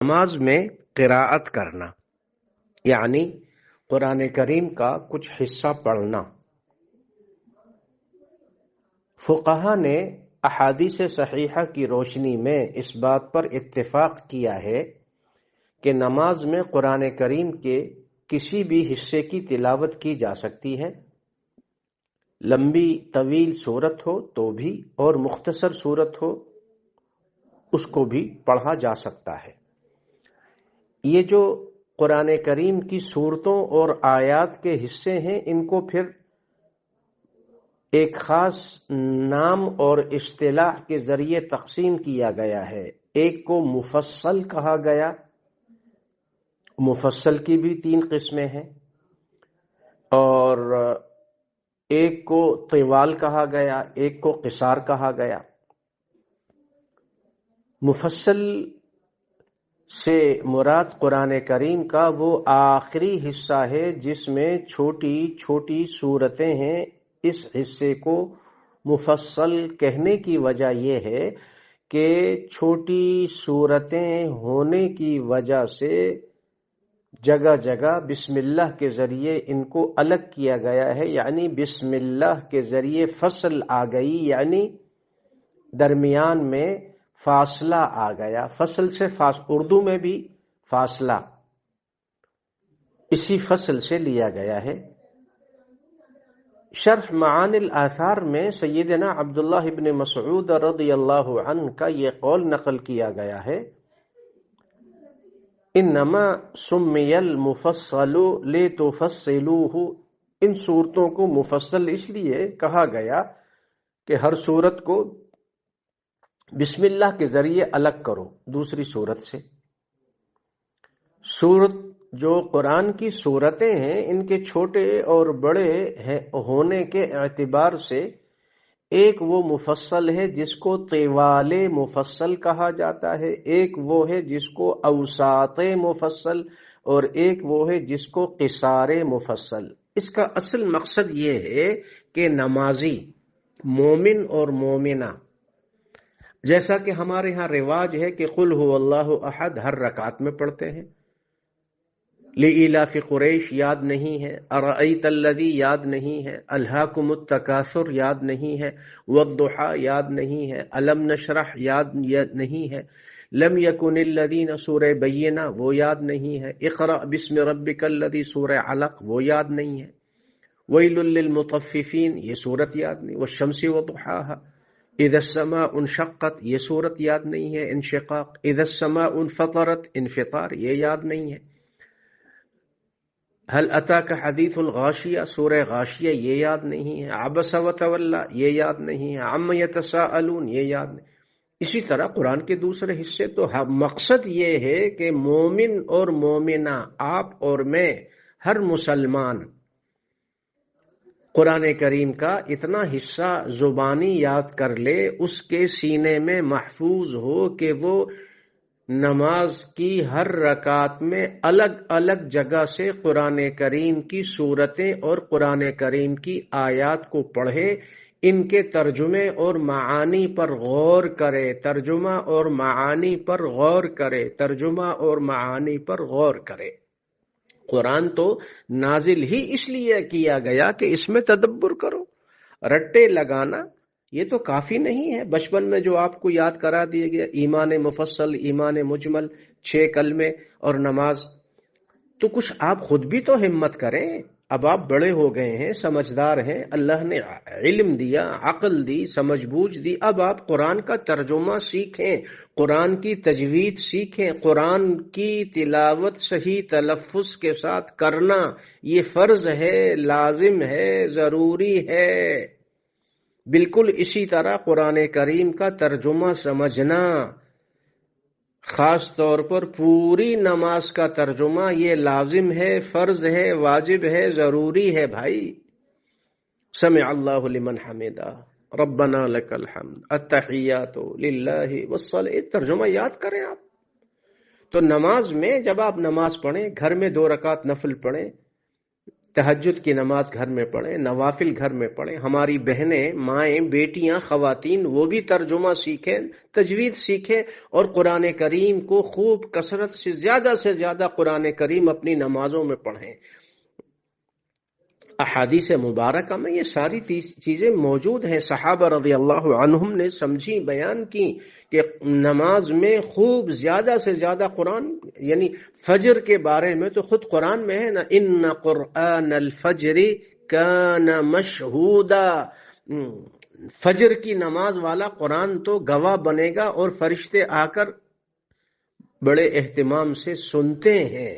نماز میں قراءت کرنا یعنی قرآن کریم کا کچھ حصہ پڑھنا۔ فقہا نے احادیث صحیحہ کی روشنی میں اس بات پر اتفاق کیا ہے کہ نماز میں قرآن کریم کے کسی بھی حصے کی تلاوت کی جا سکتی ہے، لمبی طویل صورت ہو تو بھی اور مختصر صورت ہو اس کو بھی پڑھا جا سکتا ہے۔ یہ جو قرآن کریم کی صورتوں اور آیات کے حصے ہیں ان کو پھر ایک خاص نام اور اصطلاح کے ذریعے تقسیم کیا گیا ہے۔ ایک کو مفصل کہا گیا، مفصل کی بھی 3 قسمیں ہیں، اور ایک کو طوال کہا گیا، ایک کو قصار کہا گیا۔ مفصل سے مراد قرآن کریم کا وہ آخری حصہ ہے جس میں چھوٹی چھوٹی صورتیں ہیں۔ اس حصے کو مفصل کہنے کی وجہ یہ ہے کہ چھوٹی صورتیں ہونے کی وجہ سے جگہ جگہ بسم اللہ کے ذریعے ان کو الگ کیا گیا ہے، یعنی بسم اللہ کے ذریعے فصل آ گئی، یعنی درمیان میں فاصلہ آ گیا۔ فصل سے اردو میں بھی فاصلہ اسی فصل سے لیا گیا ہے۔ شرح معانی الآثار میں سیدنا عبداللہ ابن مسعود رضی اللہ عنہ کا یہ قول نقل کیا گیا ہے، انما سمی المفصل لتفصلوه، ان صورتوں کو مفصل اس لیے کہا گیا کہ ہر صورت کو بسم اللہ کے ذریعے الگ کرو دوسری صورت سے۔ صورت جو قرآن کی صورتیں ہیں ان کے چھوٹے اور بڑے ہونے کے اعتبار سے ایک وہ مفصل ہے جس کو طوال مفصل کہا جاتا ہے، ایک وہ ہے جس کو اوساط مفصل، اور ایک وہ ہے جس کو قصار مفصل۔ اس کا اصل مقصد یہ ہے کہ نمازی مومن اور مومنہ، جیسا کہ ہمارے ہاں رواج ہے کہ قل هو اللہ احد ہر رکعت میں پڑھتے ہیں، لإلاف قریش یاد نہیں ہے، ارأیت الذی یاد نہیں ہے، الہاکم التکاثر یاد نہیں ہے، والضحی یاد نہیں ہے، الم نشرح یاد نہیں ہے، لم یکن الذین سورہ بینہ وہ یاد نہیں ہے، اقرأ بسم ربک الذی سورہ علق وہ یاد نہیں ہے، ویل للمطففین یہ صورت یاد نہیں، والشمس وضحاها، اذا السماء انشقت یہ صورت یاد نہیں ہے، انشقاق، اذا السماء انفطرت انفطار یہ یاد نہیں ہے، هل اتاک حدیث الغاشیہ سورہ غاشیہ یہ یاد نہیں ہے، عبس وتولی یہ یاد نہیں ہے، عم یتساءلون یہ یاد نہیں۔ اسی طرح قرآن کے دوسرے حصے تو مقصد یہ ہے کہ مومن اور مومنہ، آپ اور میں، ہر مسلمان قرآن کریم کا اتنا حصہ زبانی یاد کر لے، اس کے سینے میں محفوظ ہو کہ وہ نماز کی ہر رکعت میں الگ الگ جگہ سے قرآن کریم کی صورتیں اور قرآن کریم کی آیات کو پڑھے، ان کے ترجمے اور معانی پر غور کرے، ترجمہ اور معانی پر غور کرے، ترجمہ اور معانی پر غور کرے۔ قرآن تو نازل ہی اس لیے کیا گیا کہ اس میں تدبر کرو، رٹے لگانا یہ تو کافی نہیں ہے۔ بچپن میں جو آپ کو یاد کرا دیا گیا ایمان مفصل، ایمان مجمل، 6 کلمے اور نماز، تو کچھ آپ خود بھی تو ہمت کریں۔ اب آپ بڑے ہو گئے ہیں، سمجھدار ہیں، اللہ نے علم دیا، عقل دی، سمجھ بوجھ دی، اب آپ قرآن کا ترجمہ سیکھیں، قرآن کی تجوید سیکھیں، قرآن کی تلاوت صحیح تلفظ کے ساتھ کرنا یہ فرض ہے، لازم ہے، ضروری ہے۔ بالکل اسی طرح قرآن کریم کا ترجمہ سمجھنا، خاص طور پر پوری نماز کا ترجمہ یہ لازم ہے، فرض ہے، واجب ہے، ضروری ہے بھائی۔ سمع اللہ لمن حمدہ، ربنا لک الحمد، التحیات للہ والصلاۃ، ترجمہ یاد کریں آپ۔ تو نماز میں جب آپ نماز پڑھیں، گھر میں 2 رکعت نفل پڑھیں، تہجد کی نماز گھر میں پڑھیں، نوافل گھر میں پڑھیں. ہماری بہنیں، مائیں، بیٹیاں، خواتین وہ بھی ترجمہ سیکھیں، تجوید سیکھیں، اور قرآن کریم کو خوب کثرت سے زیادہ قرآن کریم اپنی نمازوں میں پڑھیں. احادیث مبارکہ میں یہ ساری چیزیں موجود ہیں. صحابہ رضی اللہ عنہم نے سمجھی، بیان کی کہ نماز میں خوب زیادہ سے زیادہ قرآن، یعنی فجر کے بارے میں تو خود قرآن میں ہے نا، ان قرآن الفجر کان مشہودا، فجر کی نماز والا قرآن تو گواہ بنے گا اور فرشتے آ کر بڑے اہتمام سے سنتے ہیں.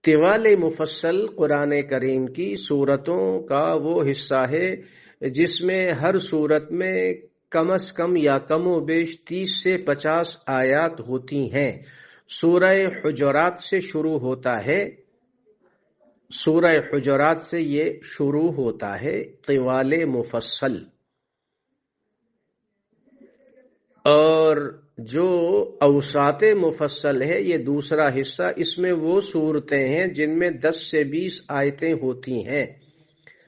طوال مفصل قرآن کریم کی سورتوں کا وہ حصہ ہے جس میں ہر سورت میں کم از کم یا کم و بیش 30 سے 50 آیات ہوتی ہیں. سورہ حجرات سے شروع ہوتا ہے، سورہ حجرات سے یہ شروع ہوتا ہے طوال مفصل. اور جو اوساط مفصل ہے یہ دوسرا حصہ، اس میں وہ صورتیں ہیں جن میں 10 سے 20 آیتیں ہوتی ہیں.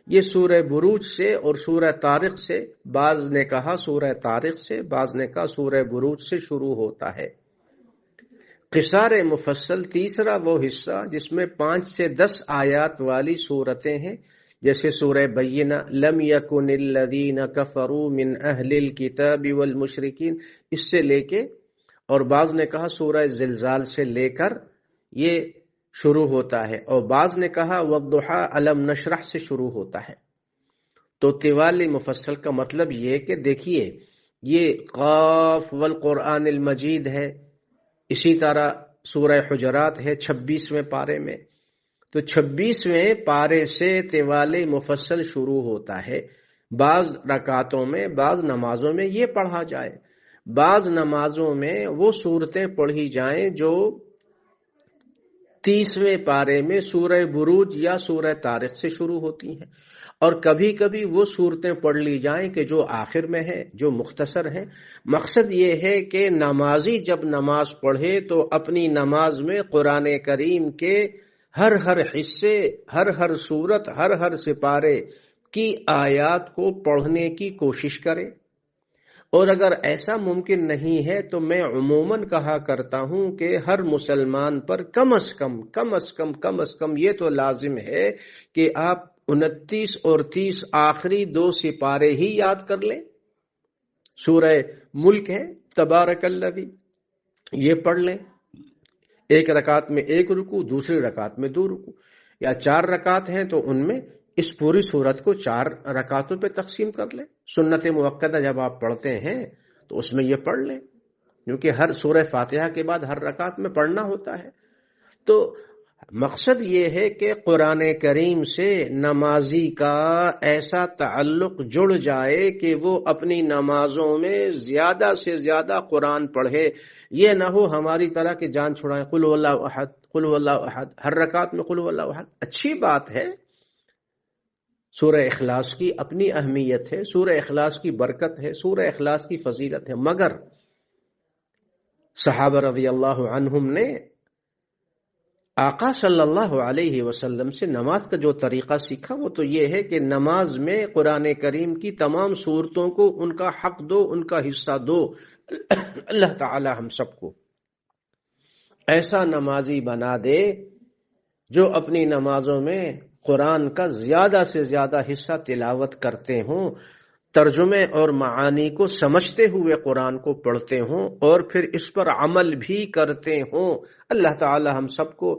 یہ سورہ بروج سے اور سورہ طارق سے، بعض نے کہا سورہ طارق سے، بعض نے کہا سورہ بروج سے شروع ہوتا ہے. قصار مفصل تیسرا وہ حصہ جس میں 5 سے 10 آیات والی صورتیں ہیں، جیسے سورہ بینہ، لم یکن الذین کفروا من اہل الکتاب والمشرکین، اس سے لے کے، اور بعض نے کہا سورہ زلزال سے لے کر یہ شروع ہوتا ہے، اور بعض نے کہا والضحی الم نشرح سے شروع ہوتا ہے. تو طوال مفصل کا مطلب یہ کہ دیکھیے یہ قاف والقرآن المجید ہے. اسی طرح سورہ حجرات ہے 26ویں پارے میں، تو 26ویں پارے سے طوال مفصل شروع ہوتا ہے. بعض رکعتوں میں، بعض نمازوں میں یہ پڑھا جائے، بعض نمازوں میں وہ صورتیں پڑھی جائیں جو 30ویں پارے میں سورہ بروج یا سورہ طارق سے شروع ہوتی ہیں، اور کبھی کبھی وہ صورتیں پڑھ لی جائیں کہ جو آخر میں ہے، جو مختصر ہیں. مقصد یہ ہے کہ نمازی جب نماز پڑھے تو اپنی نماز میں قرآن کریم کے ہر حصے، ہر سورت، ہر سپارے کی آیات کو پڑھنے کی کوشش کرے. اور اگر ایسا ممکن نہیں ہے تو میں عموماً کہا کرتا ہوں کہ ہر مسلمان پر کم از کم یہ تو لازم ہے کہ آپ 29 اور 30 آخری 2 سپارے ہی یاد کر لیں. سورہ ملک ہے تبارک الذی، یہ پڑھ لیں. ایک رکعت میں 1 رکوع، دوسری رکعت میں 2 رکوع، یا 4 رکعت ہیں تو ان میں اس پوری سورت کو 4 رکعتوں پہ تقسیم کر لیں. سنت موقدہ جب آپ پڑھتے ہیں تو اس میں یہ پڑھ لیں، کیونکہ ہر سورہ فاتحہ کے بعد ہر رکعت میں پڑھنا ہوتا ہے. تو مقصد یہ ہے کہ قرآن کریم سے نمازی کا ایسا تعلق جڑ جائے کہ وہ اپنی نمازوں میں زیادہ سے زیادہ قرآن پڑھے. یہ نہ ہو ہماری طرح کہ جان چھڑائیں قل هو اللہ احد، قل هو اللہ احد، ہر رکعت میں قل هو اللہ احد. اچھی بات ہے، سورہ اخلاص کی اپنی اہمیت ہے، سورہ اخلاص کی برکت ہے، سورہ اخلاص کی فضیلت ہے، مگر صحابہ رضی اللہ عنہم نے آقا صلی اللہ علیہ وسلم سے نماز کا جو طریقہ سیکھا وہ تو یہ ہے کہ نماز میں قرآن کریم کی تمام صورتوں کو ان کا حق دو، ان کا حصہ دو. اللہ تعالی ہم سب کو ایسا نمازی بنا دے جو اپنی نمازوں میں قرآن کا زیادہ سے زیادہ حصہ تلاوت کرتے ہوں، ترجمے اور معانی کو سمجھتے ہوئے قرآن کو پڑھتے ہوں، اور پھر اس پر عمل بھی کرتے ہوں. اللہ تعالی ہم سب کو